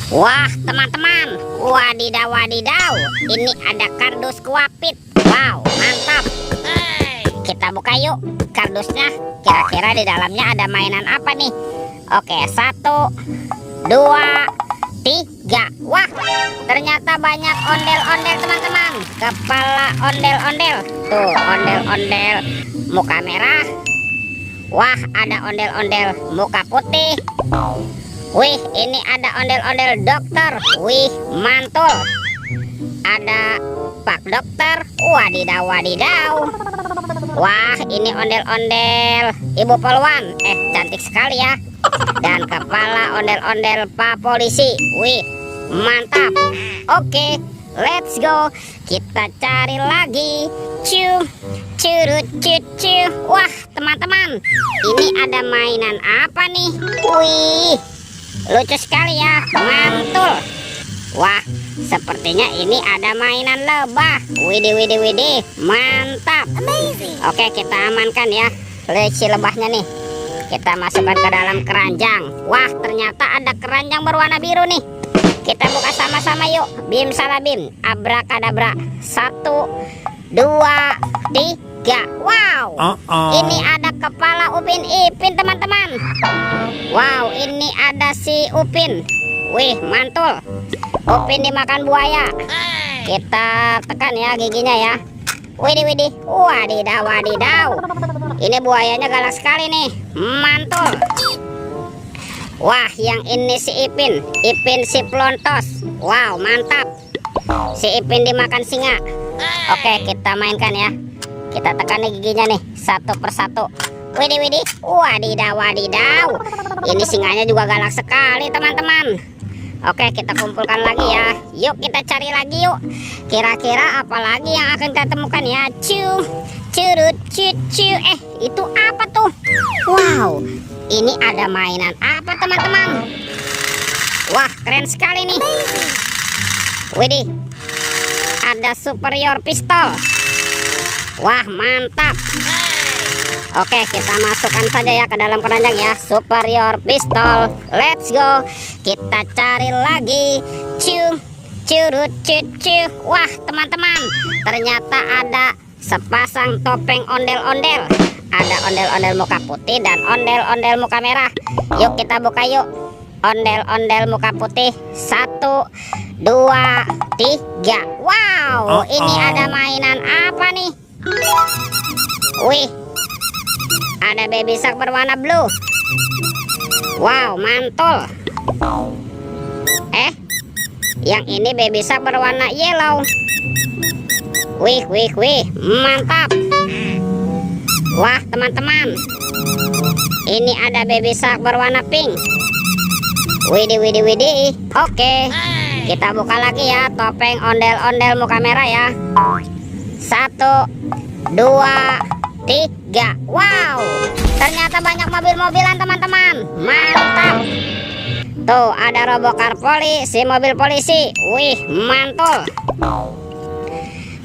Wah teman-teman, wadidaw wadidaw, ini ada kardus kuapit. Wow, mantap. Kita buka yuk kardusnya. Kira-kira di dalamnya ada mainan apa nih? Oke, 1, 2, 3. Wah, ternyata banyak ondel-ondel teman-teman. Kepala ondel-ondel. Tuh, ondel-ondel muka merah. Wah, ada ondel-ondel muka putih. Wih, ini ada ondel-ondel dokter. Wih, mantul. Ada Pak Dokter. Wadidaw wadidaw. Wah, ini ondel-ondel Ibu Polwan. Cantik sekali ya. Dan kepala ondel-ondel Pak Polisi. Wih, mantap. Oke, let's go. Kita cari lagi. Curut cucu. Wah, teman-teman, ini ada mainan apa nih? Wih, lucu sekali ya, mantul. Wah, sepertinya ini ada mainan lebah. Widih, mantap. Oke, kita amankan ya si lebahnya nih. Kita masukkan ke dalam keranjang. Wah, ternyata ada keranjang berwarna biru nih. Kita buka sama-sama yuk. Bim salabim, abrakadabra. 1, 2, 3. Wow, ini ada kepala Upin Ipin teman-teman. Wow, ini ada si Upin. Wih, mantul. Upin dimakan buaya. Kita tekan ya giginya ya. Widih, wadidaw wadidaw. Ini buayanya galak sekali nih, mantul. Wah, yang ini si Ipin si Plontos. Wow, mantap. Si Ipin dimakan singa. Oke, kita mainkan ya. Kita tekan nih giginya nih, satu persatu. Widih, wadidaw wadidaw. Ini singanya juga galak sekali teman-teman. Oke, kita kumpulkan lagi ya. Yuk kita cari lagi yuk. Kira-kira apa lagi yang akan kita temukan ya? Curut cucu. Itu apa tuh? Wow, ini ada mainan apa teman-teman? Wah, keren sekali nih. Widih, ada superior pistol. Wah, mantap. Oke, kita masukkan saja ya ke dalam keranjang ya. Superior pistol. Let's go. Kita cari lagi. Curut cucu. Wah, teman-teman, ternyata ada sepasang topeng ondel-ondel. Ada ondel-ondel muka putih dan ondel-ondel muka merah. Yuk kita buka yuk. Ondel-ondel muka putih. 1, 2, 3. Wow, ini ada mainan apa nih? Wih, ada baby shark berwarna blue. Wow, mantul. Yang ini baby shark berwarna yellow. Wih, mantap. Wah, teman-teman, ini ada baby shark berwarna pink. Widih. Oke, kita buka lagi ya topeng ondel-ondel muka merah ya. 1, 2, 3. Wow, ternyata banyak mobil-mobilan teman-teman. Mantap. Tuh, ada robocar poli, si mobil polisi. Wih, mantul.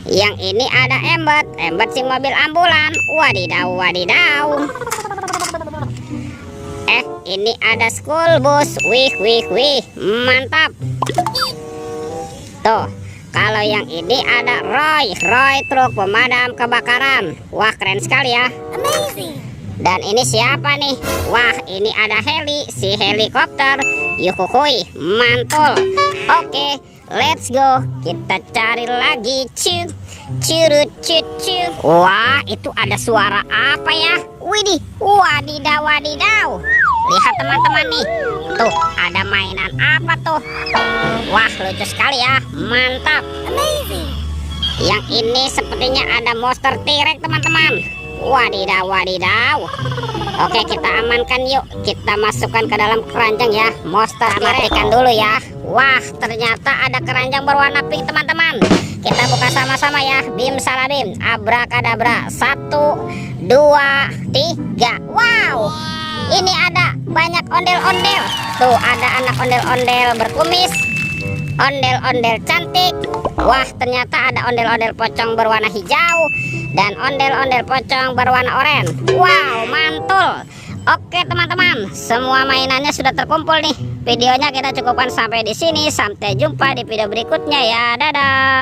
Yang ini ada Embet si mobil ambulan. Wadidaw wadidaw. Ini ada school bus. Wih, mantap. Tuh, kalau yang ini ada Roy truk pemadam kebakaran. Wah, keren sekali ya. Dan ini siapa nih? Wah, ini ada heli, si helikopter. Yuhuhui, mantul. Oke, let's go. Kita cari lagi. Curut cucu. Wah, itu ada suara apa ya? Widih, wadidaw wadidaw. Lihat teman-teman nih. Tuh, ada mainan apa tuh? Wah, lucu sekali ya. Mantap. Yang ini sepertinya ada monster T-Rex teman-teman. Wadidaw wadidaw. Oke, kita amankan yuk. Kita masukkan ke dalam keranjang ya. Monster matikan dulu ya. Wah, ternyata ada keranjang berwarna pink teman-teman. Kita buka sama-sama ya. Bim salabim, abrakadabra. 1, 2, 3. Wow, ini ada banyak ondel-ondel. Tuh, ada anak ondel-ondel berkumis, ondel-ondel cantik. Wah, ternyata ada ondel-ondel pocong berwarna hijau dan ondel-ondel pocong berwarna oranye. Wow, mantul. Oke teman-teman, semua mainannya sudah terkumpul nih. Videonya kita cukupkan sampai di sini. Sampai jumpa di video berikutnya ya. Dadah.